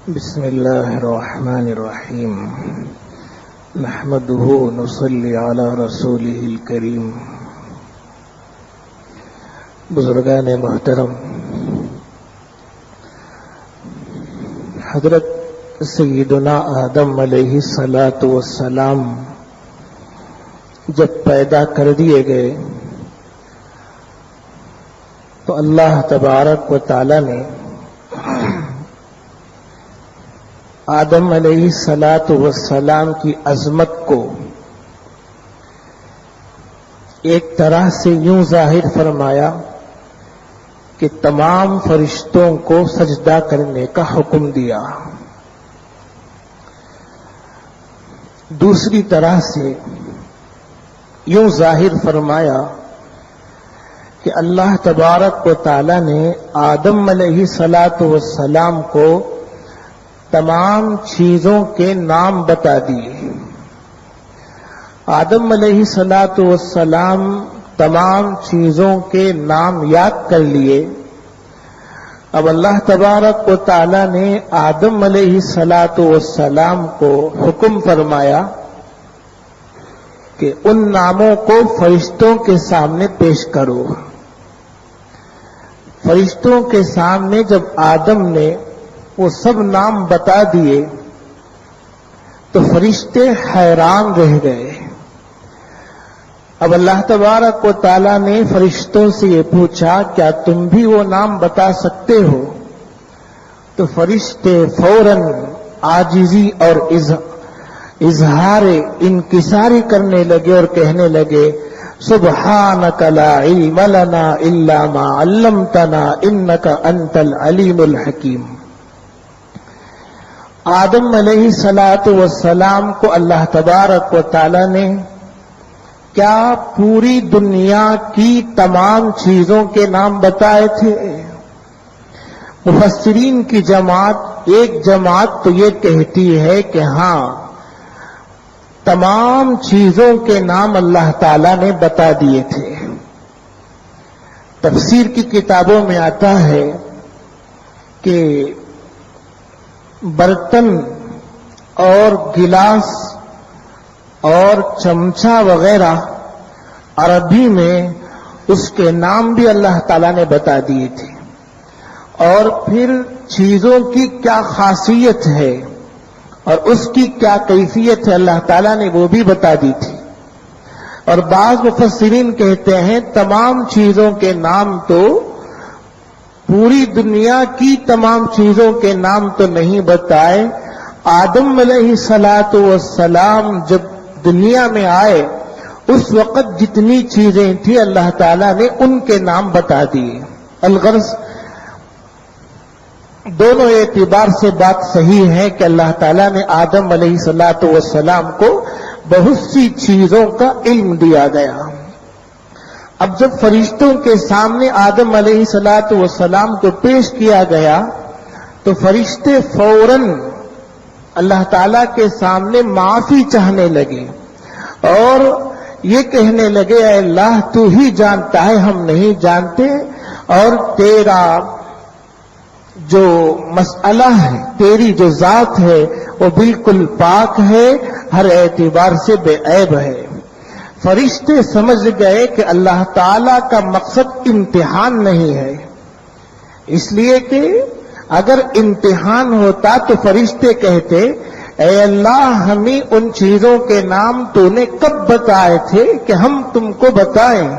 بسم اللہ الرحمن الرحیم نحمده ونصلی علی رسولہ الکریم۔ بزرگان محترم، حضرت سیدنا آدم علیہ السلام جب پیدا کر دیے گئے تو اللہ تبارک و تعالی نے آدم علیہ السلام کی عظمت کو ایک طرح سے یوں ظاہر فرمایا کہ تمام فرشتوں کو سجدہ کرنے کا حکم دیا۔ دوسری طرح سے یوں ظاہر فرمایا کہ اللہ تبارک و تعالی نے آدم علیہ السلام کو تمام چیزوں کے نام بتا دیے۔ آدم علیہ السلام تمام چیزوں کے نام یاد کر لیے۔ اب اللہ تبارک و تعالی نے آدم علیہ السلام کو حکم فرمایا کہ ان ناموں کو فرشتوں کے سامنے پیش کرو۔ فرشتوں کے سامنے جب آدم نے وہ سب نام بتا دیے تو فرشتے حیران رہ گئے۔ اب اللہ تبارک و تعالی نے فرشتوں سے یہ پوچھا، کیا تم بھی وہ نام بتا سکتے ہو؟ تو فرشتے فوراً عاجزی اور اظہار انکساری کرنے لگے اور کہنے لگے، سبحانک لا علم لنا الا ما علمتنا انک انت العلیم الحکیم۔ آدم علیہ السلام کو اللہ تبارک و تعالی نے کیا پوری دنیا کی تمام چیزوں کے نام بتائے تھے؟ مفسرین کی جماعت، ایک جماعت تو یہ کہتی ہے کہ ہاں، تمام چیزوں کے نام اللہ تعالی نے بتا دیے تھے۔ تفسیر کی کتابوں میں آتا ہے کہ برتن اور گلاس اور چمچا وغیرہ عربی میں اس کے نام بھی اللہ تعالیٰ نے بتا دیے تھے، اور پھر چیزوں کی کیا خاصیت ہے اور اس کی کیا کیفیت ہے اللہ تعالیٰ نے وہ بھی بتا دی تھی۔ اور بعض مفسرین کہتے ہیں تمام چیزوں کے نام تو پوری دنیا کی تمام چیزوں کے نام تو نہیں بتائے، آدم علیہ السلام جب دنیا میں آئے اس وقت جتنی چیزیں تھیں اللہ تعالیٰ نے ان کے نام بتا دیے۔ الغرض دونوں اعتبار سے بات صحیح ہے کہ اللہ تعالیٰ نے آدم علیہ السلام کو بہت سی چیزوں کا علم دیا گیا۔ اب جب فرشتوں کے سامنے آدم علیہ السلام کو پیش کیا گیا تو فرشتے فوراً اللہ تعالیٰ کے سامنے معافی چاہنے لگے اور یہ کہنے لگے، اے اللہ تو ہی جانتا ہے، ہم نہیں جانتے، اور تیرا جو مسئلہ ہے، تیری جو ذات ہے وہ بالکل پاک ہے، ہر اعتبار سے بے عیب ہے۔ فرشتے سمجھ گئے کہ اللہ تعالیٰ کا مقصد امتحان نہیں ہے، اس لیے کہ اگر امتحان ہوتا تو فرشتے کہتے، اے اللہ ہمیں ان چیزوں کے نام تو نے کب بتائے تھے کہ ہم تم کو بتائیں؟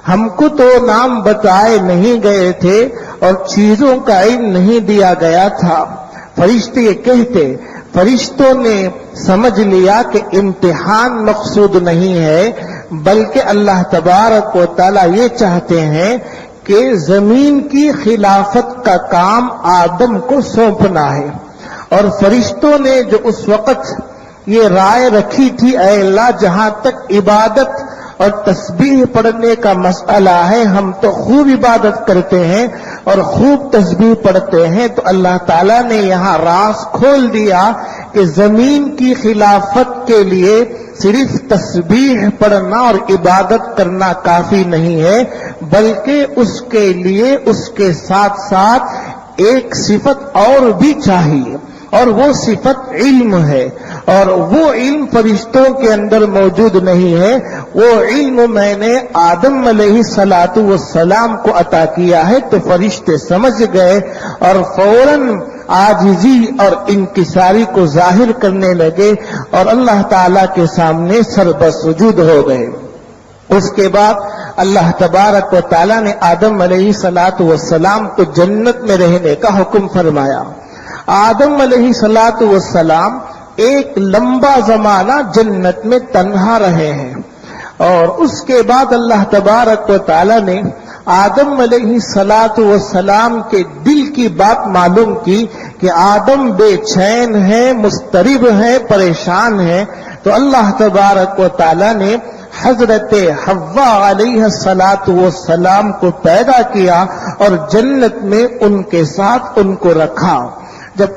ہم کو تو نام بتائے نہیں گئے تھے اور چیزوں کا علم نہیں دیا گیا تھا۔ فرشتے یہ کہتے، فرشتوں نے سمجھ لیا کہ امتحان مقصود نہیں ہے، بلکہ اللہ تبارک و تعالیٰ یہ چاہتے ہیں کہ زمین کی خلافت کا کام آدم کو سونپنا ہے۔ اور فرشتوں نے جو اس وقت یہ رائے رکھی تھی، اے اللہ جہاں تک عبادت اور تسبیح پڑھنے کا مسئلہ ہے، ہم تو خوب عبادت کرتے ہیں اور خوب تسبیح پڑھتے ہیں، تو اللہ تعالیٰ نے یہاں راز کھول دیا کہ زمین کی خلافت کے لیے صرف تسبیح پڑھنا اور عبادت کرنا کافی نہیں ہے، بلکہ اس کے لیے اس کے ساتھ ساتھ ایک صفت اور بھی چاہیے، اور وہ صفت علم ہے، اور وہ علم فرشتوں کے اندر موجود نہیں ہے۔ وہ علم میں نے آدم علیہ السلام کو عطا کیا ہے، تو فرشتے سمجھ گئے اور فوراً عاجزی اور انکساری کو ظاہر کرنے لگے اور اللہ تعالی کے سامنے سربسجود ہو گئے۔ اس کے بعد اللہ تبارک و تعالی نے آدم علیہ السلام کو جنت میں رہنے کا حکم فرمایا۔ آدم علیہ السلام ایک لمبا زمانہ جنت میں تنہا رہے ہیں، اور اس کے بعد اللہ تبارک و تعالی نے آدم علیہ السلام کے دل کی بات معلوم کی کہ آدم بے چین ہے، مضطرب ہے، پریشان ہے، تو اللہ تبارک و تعالی نے حضرت حوا علیہ السلام کو پیدا کیا اور جنت میں ان کے ساتھ ان کو رکھا۔ جب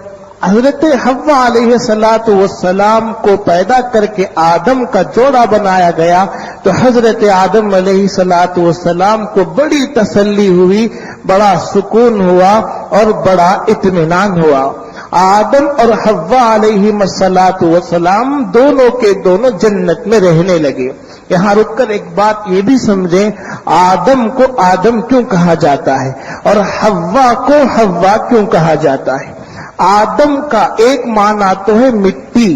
حضرت حوا علیہ السلام کو پیدا کر کے آدم کا جوڑا بنایا گیا تو حضرت آدم علیہ السلام کو بڑی تسلی ہوئی، بڑا سکون ہوا اور بڑا اطمینان ہوا۔ آدم اور حوا علیہ السلام دونوں کے دونوں جنت میں رہنے لگے۔ یہاں رک کر ایک بات یہ بھی سمجھیں، آدم کو آدم کیوں کہا جاتا ہے اور حوا کو حوا کیوں کہا جاتا ہے؟ آدم کا ایک معنی تو ہے مٹی۔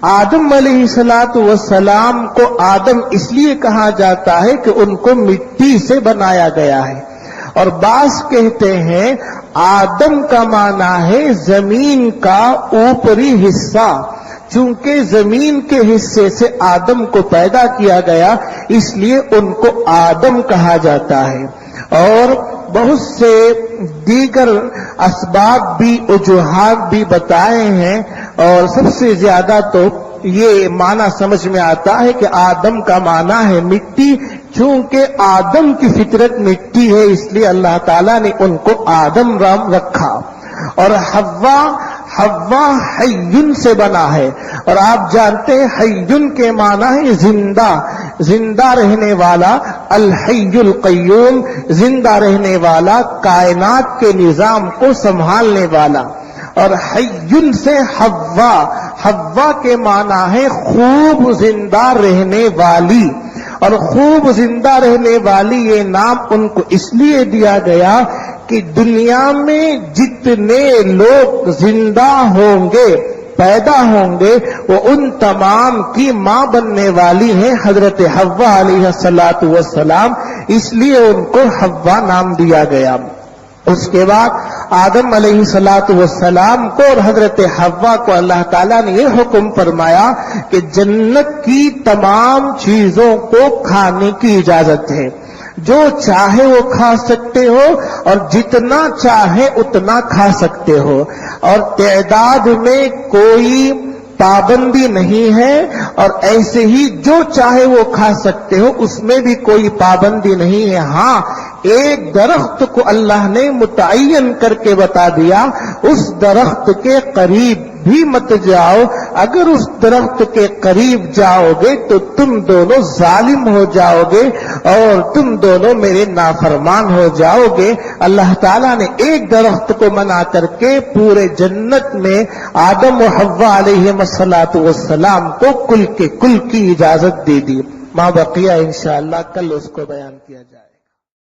آدم علیہ السلام کو آدم اس لیے کہا جاتا ہے کہ ان کو مٹی سے بنایا گیا ہے، اور بعض کہتے ہیں آدم کا معنی ہے زمین کا اوپری حصہ، چونکہ زمین کے حصے سے آدم کو پیدا کیا گیا اس لیے ان کو آدم کہا جاتا ہے۔ اور بہت سے دیگر اسباب بھی، وجوہات بھی بتائے ہیں، اور سب سے زیادہ تو یہ معنی سمجھ میں آتا ہے کہ آدم کا معنی ہے مٹی، چونکہ آدم کی فطرت مٹی ہے اس لیے اللہ تعالیٰ نے ان کو آدم رام رکھا۔ اور حوا حیّن سے بنا ہے، اور آپ جانتے ہیں حیّن کے معنی ہے زندہ، زندہ رہنے والا، الحی القیوم، زندہ رہنے والا، کائنات کے نظام کو سنبھالنے والا۔ اور حیّن سے حوا کے معنی ہے خوب زندہ رہنے والی، اور خوب زندہ رہنے والی یہ نام ان کو اس لیے دیا گیا کہ دنیا میں جتنے لوگ زندہ ہوں گے، پیدا ہوں گے، وہ ان تمام کی ماں بننے والی ہیں حضرت حوا علیہ السلام، اس لیے ان کو حوا نام دیا گیا۔ اس کے بعد آدم علیہ السلام کو اور حضرت حوا کو اللہ تعالیٰ نے یہ حکم فرمایا کہ جنت کی تمام چیزوں کو کھانے کی اجازت ہے، جو چاہے وہ کھا سکتے ہو اور جتنا چاہے اتنا کھا سکتے ہو، اور تعداد میں کوئی پابندی نہیں ہے، اور ایسے ہی جو چاہے وہ کھا سکتے ہو اس میں بھی کوئی پابندی نہیں ہے۔ ہاں ایک درخت کو اللہ نے متعین کر کے بتا دیا، اس درخت کے قریب بھی مت جاؤ، اگر اس درخت کے قریب جاؤ گے تو تم دونوں ظالم ہو جاؤ گے اور تم دونوں میرے نافرمان ہو جاؤ گے۔ اللہ تعالیٰ نے ایک درخت کو منع کر کے پورے جنت میں آدم و حوا علیہ السلام کو کل کے کل کی اجازت دے دی۔ ماں بقیہ انشاءاللہ کل اس کو بیان کیا جائے۔